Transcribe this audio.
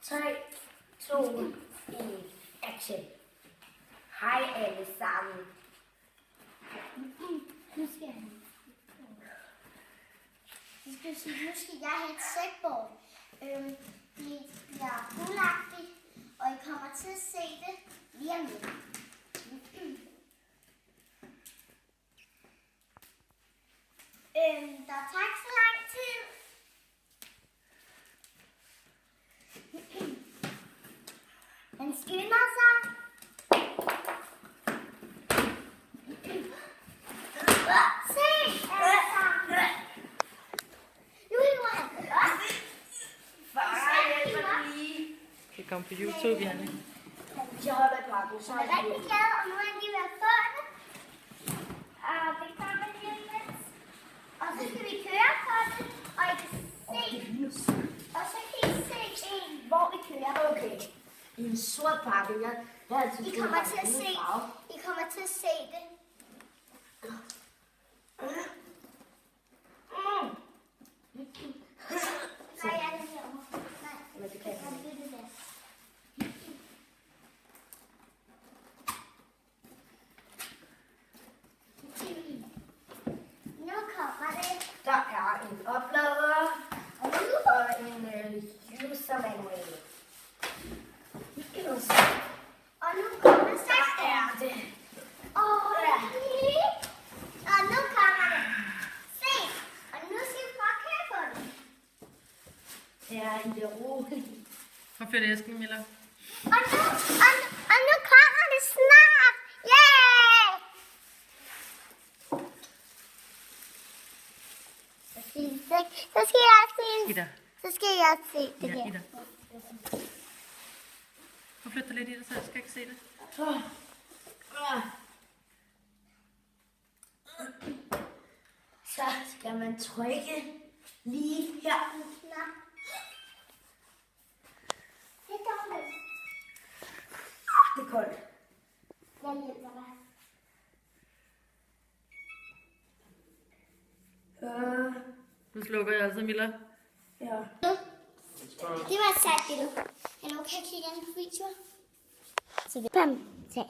3, 2, 1, action. Hej alle sammen. Nu skal jeg have et sækbord. Det bliver guldagtigt, og I kommer til at se det lige om lidt. Der tager ikke så lang tid. Han skynder sig. Se! Nu hiver han op. Det kom på YouTube, Janne. Jeg holder et Markus. Jeg er rigtig glad, og nu er jeg lige ved at få det. Og det kommer lige om lidt. Og så skal vi køre på det, og I kan se, og så kan I se hvor vi kører. Okay. I en sort pakke. Jeg altid I kommer til at se, I kommer til at se det. Nej, jeg er det herovre. Nej, Men det kan jeg ikke. det er det der. Nu kommer det. Der er en oplader og en user manual. Og nu kommer det. Der er det. Og nu kommer det. Se, og nu skal vi bare køre på det. Det er i det ro. Hvor fedt æsken, Miller. Og nu kommer det snart. Yeah! Så skal jeg se. Ida. Så skal jeg se det Ja, her. Ida. Få flytte dig lidt i det, så jeg skal ikke se det. Så skal man trykke lige her. Knap. Det er dårligt. Det er koldt. Jeg hjælper dig. Nu slukker jeg altså, Miller. Ja. Det var et sejt billede. Hallo, kan jeg kigge ind på video? Så vi... Bam, tag.